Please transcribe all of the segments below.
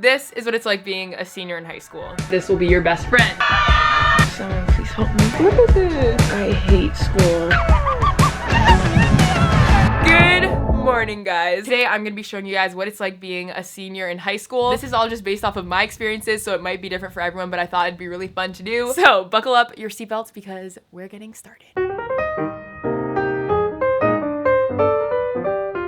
This is what it's like being a senior in high school. This will be your best friend. Someone please help me. Look at this. I hate school. Good morning, guys. Today I'm gonna be showing you guys what it's like being a senior in high school. This is all just based off of my experiences, so it might be different for everyone, but I thought it'd be really fun to do. So buckle up your seatbelts because we're getting started.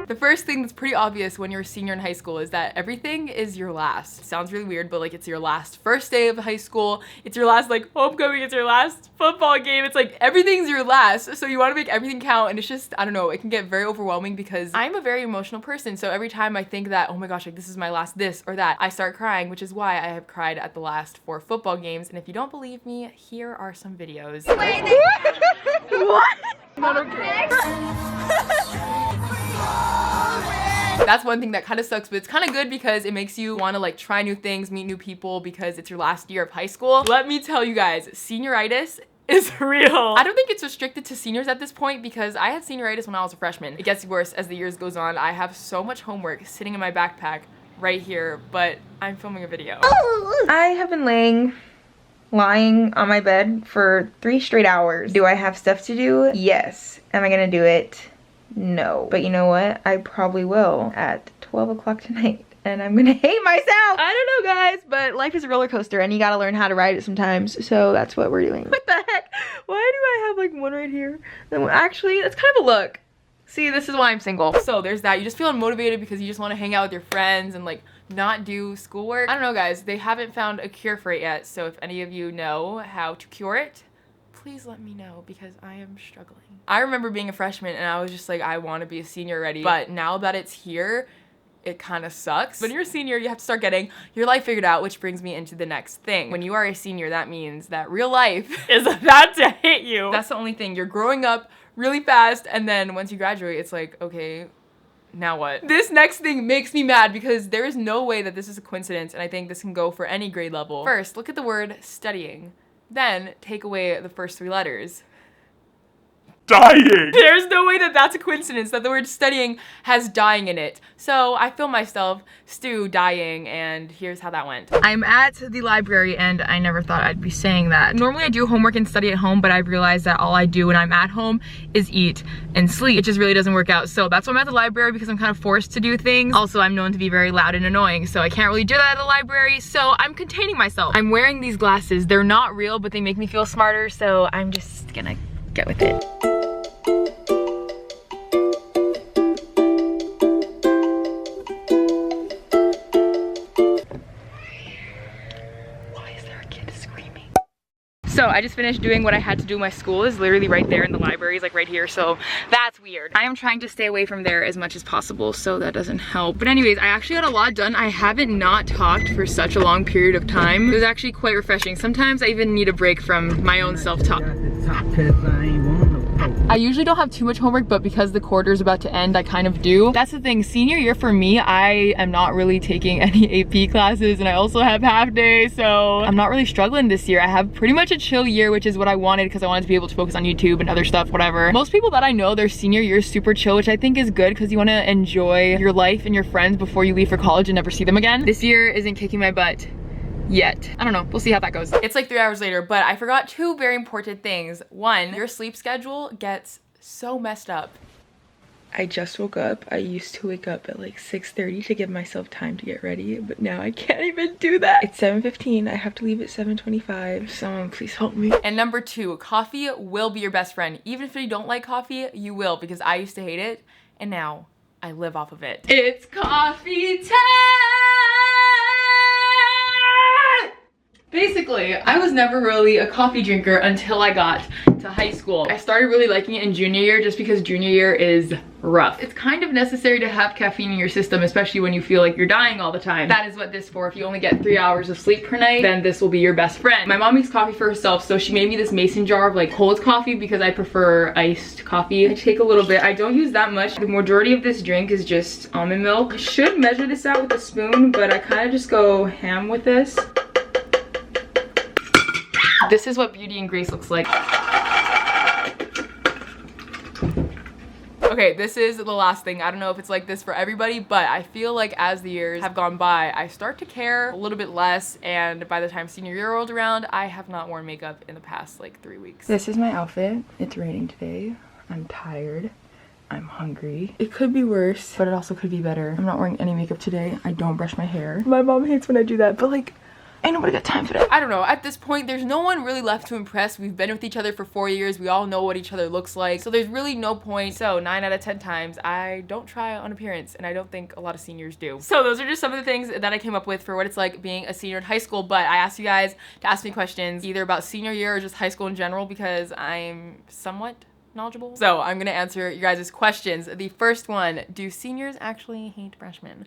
The first thing that's pretty obvious when you're a senior in high school is that everything is your last. It sounds really weird, but like it's your last first day of high school. It's your last like homecoming. It's your last football game. It's like everything's your last. So you want to make everything count. And it's just, I don't know, it can get very overwhelming because I'm a very emotional person. So every time I think that, oh my gosh, like this is my last this or that, I start crying, which is why I have cried at the last 4 football games. And if you don't believe me, here are some videos. What? Not okay. That's one thing that kind of sucks, but it's kind of good because it makes you want to like try new things, meet new people because it's your last year of high school. Let me tell you guys, senioritis is real. I don't think it's restricted to seniors at this point because I had senioritis when I was a freshman. It gets worse as the years goes on. I have so much homework sitting in my backpack right here, but I'm filming a video. I have been lying on my bed for 3 straight hours. Do I have stuff to do? Yes. Am I gonna do it? No. But you know what? I probably will at 12 o'clock tonight. And I'm gonna hate myself. I don't know, guys, but life is a roller coaster and you gotta learn how to ride it sometimes. So that's what we're doing. What the heck? Why do I have like one right here? Actually, that's kind of a look. See, this is why I'm single. So there's that. You just feel unmotivated because you just want to hang out with your friends and like not do schoolwork. I don't know, guys. They haven't found a cure for it yet. So if any of you know how to cure it, please let me know because I am struggling. I remember being a freshman and I was just like, I want to be a senior already. But now that it's here, it kind of sucks. When you're a senior, you have to start getting your life figured out, which brings me into the next thing. When you are a senior, that means that real life is about to hit you. That's the only thing. You're growing up really fast, and then once you graduate, it's like, okay, now what? This next thing makes me mad because there is no way that this is a coincidence, and I think this can go for any grade level. First, look at the word studying. Then take away the first 3 letters. Dying! There's no way that that's a coincidence that the word studying has dying in it. So I filmed myself, Stu, dying, and here's how that went. I'm at the library and I never thought I'd be saying that. Normally I do homework and study at home, but I've realized that all I do when I'm at home is eat and sleep. It just really doesn't work out. So that's why I'm at the library because I'm kind of forced to do things. Also, I'm known to be very loud and annoying, so I can't really do that at the library. So I'm containing myself. I'm wearing these glasses. They're not real, but they make me feel smarter. So I'm just gonna get with it. So I just finished doing what I had to do. My school is literally right there and the library is like right here, so that's weird. I am trying to stay away from there as much as possible, so that doesn't help. But anyways, I actually got a lot done. I haven't not talked for such a long period of time. It was actually quite refreshing. Sometimes I even need a break from my own self-talk. I usually don't have too much homework, but because the quarter is about to end, I kind of do. That's the thing, senior year for me, I am not really taking any AP classes and I also have half day, so I'm not really struggling this year. I have pretty much a chill year, which is what I wanted because I wanted to be able to focus on YouTube and other stuff, whatever. Most people that I know, their senior year is super chill, which I think is good because you want to enjoy your life and your friends before you leave for college and never see them again. This year isn't kicking my butt yet. I don't know, we'll see how that goes. It's like 3 hours later, but I forgot 2 very important things. 1, your sleep schedule gets so messed up. I just woke up. I used to wake up at like 6:30 to give myself time to get ready, but now I can't even do that. It's 7:15, I have to leave at 7:25. Someone please help me. And number 2, coffee will be your best friend. Even if you don't like coffee, you will, because I used to hate it, and now I live off of it. It's coffee time! Basically, I was never really a coffee drinker until I got to high school. I started really liking it in junior year just because junior year is rough. It's kind of necessary to have caffeine in your system, especially when you feel like you're dying all the time. That is what this is for. If you only get 3 hours of sleep per night, then this will be your best friend. My mom makes coffee for herself, so she made me this mason jar of like cold coffee because I prefer iced coffee. I take a little bit. I don't use that much. The majority of this drink is just almond milk. I should measure this out with a spoon, but I kind of just go ham with this. This is what Beauty and Grace looks like. Okay, this is the last thing. I don't know if it's like this for everybody, but I feel like as the years have gone by, I start to care a little bit less, and by the time senior year rolled around, I have not worn makeup in the past like 3 weeks. This is my outfit. It's raining today. I'm tired. I'm hungry. It could be worse, but it also could be better. I'm not wearing any makeup today. I don't brush my hair. My mom hates when I do that, but like, ain't nobody got time for that. I don't know. At this point, there's no one really left to impress. We've been with each other for 4 years. We all know what each other looks like. So there's really no point. So 9 out of 10 times, I don't try on appearance, and I don't think a lot of seniors do. So those are just some of the things that I came up with for what it's like being a senior in high school. But I asked you guys to ask me questions either about senior year or just high school in general because I'm somewhat knowledgeable. So I'm gonna answer you guys' questions. The first one, do seniors actually hate freshmen?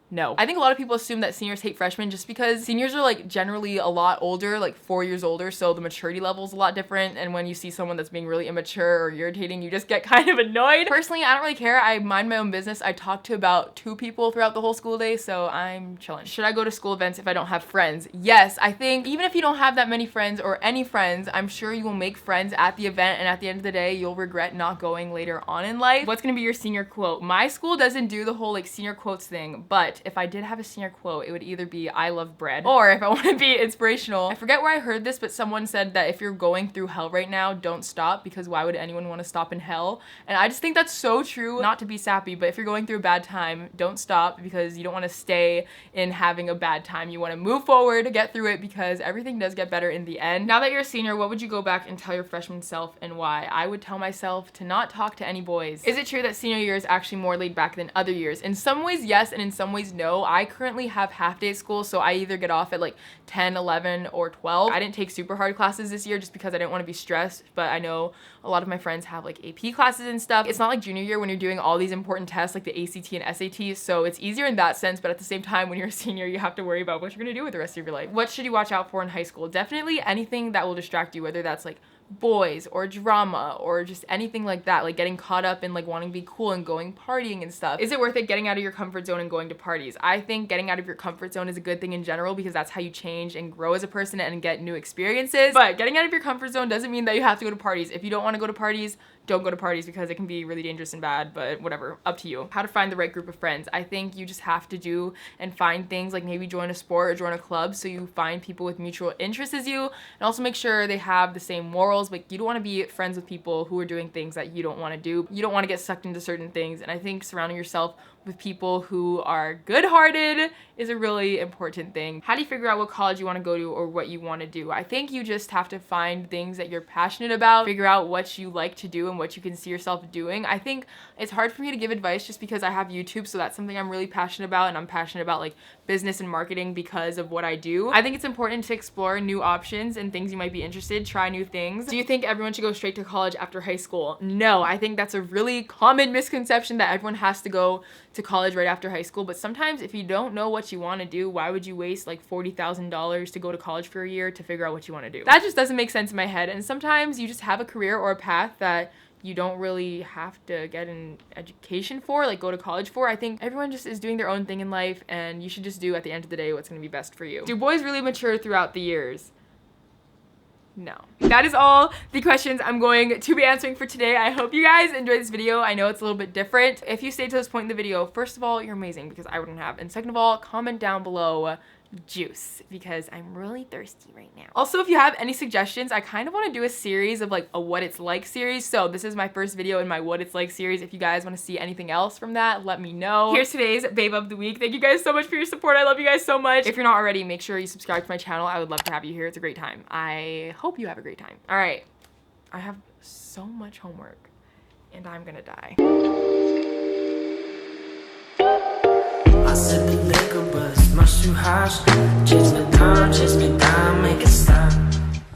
No. I think a lot of people assume that seniors hate freshmen just because seniors are like generally a lot older, like 4 years older, so the maturity level is a lot different, and when you see someone that's being really immature or irritating, you just get kind of annoyed. Personally, I don't really care. I mind my own business. I talk to about 2 people throughout the whole school day, so I'm chilling. Should I go to school events if I don't have friends? Yes, I think even if you don't have that many friends or any friends, I'm sure you will make friends at the event, and at the end of the day, you'll regret not going later on in life. What's gonna be your senior quote? My school doesn't do the whole like senior quotes thing, but if I did have a senior quote, it would either be I love bread, or if I want to be inspirational, I forget where I heard this, but someone said that if you're going through hell right now, don't stop, because why would anyone want to stop in hell? And I just think that's so true. Not to be sappy, but if you're going through a bad time, don't stop, because you don't want to stay in having a bad time. You want to move forward, get through it, because everything does get better in the end. Now that you're a senior, what would you go back and tell your freshman self and why? I would tell myself to not talk to any boys. Is it true that senior year is actually more laid back than other years? In some ways, yes, and in some ways, no. I currently have half day school, so I either get off at like 10, 11, or 12. I didn't take super hard classes this year just because I didn't want to be stressed, but I know a lot of my friends have like AP classes and stuff. It's not like junior year when you're doing all these important tests like the ACT and SAT, so it's easier in that sense, but at the same time, when you're a senior, you have to worry about what you're gonna do with the rest of your life. What should you watch out for in high school? Definitely anything that will distract you, whether that's like boys or drama or just anything like that, like getting caught up in like wanting to be cool and going partying and stuff. Is it worth it getting out of your comfort zone and going to parties? I think getting out of your comfort zone is a good thing in general because that's how you change and grow as a person and get new experiences. But getting out of your comfort zone doesn't mean that you have to go to parties. If you don't want to go to parties, don't go to parties because it can be really dangerous and bad, but whatever, up to you. How to find the right group of friends. I think you just have to do and find things like maybe join a sport or join a club so you find people with mutual interests as you, and also make sure they have the same morals. Like, you don't want to be friends with people who are doing things that you don't want to do. You don't want to get sucked into certain things, and I think surrounding yourself with people who are good-hearted is a really important thing. How do you figure out what college you want to go to or what you want to do? I think you just have to find things that you're passionate about, figure out what you like to do and what you can see yourself doing. I think it's hard for me to give advice just because I have YouTube, so that's something I'm really passionate about, and I'm passionate about like business and marketing because of what I do. I think it's important to explore new options and things you might be interested, try new things. Do you think everyone should go straight to college after high school? No, I think that's a really common misconception that everyone has to go to college right after high school, but sometimes if you don't know what you want to do, why would you waste like $40,000 to go to college for a year to figure out what you want to do? That just doesn't make sense in my head, and sometimes you just have a career or a path that you don't really have to get an education for, like go to college for. I think everyone just is doing their own thing in life, and you should just do at the end of the day what's going to be best for you. Do boys really mature throughout the years? No. That is all the questions I'm going to be answering for today. I hope you guys enjoyed this video. I know it's a little bit different. If you stayed to this point in the video, first of all, you're amazing because I wouldn't have. And second of all, comment down below juice because I'm really thirsty right now. Also, if you have any suggestions, I kind of want to do a series of like a what it's like series. So this is my first video in my what it's like series. If you guys want to see anything else from that, let me know. Here's today's babe of the week. Thank you guys so much for your support. I love you guys so much. If you're not already, make sure you subscribe to my channel. I would love to have you here. It's a great time. I hope you have a great time. All right, I have so much homework and I'm gonna die. I said the liquor, but it's much too high.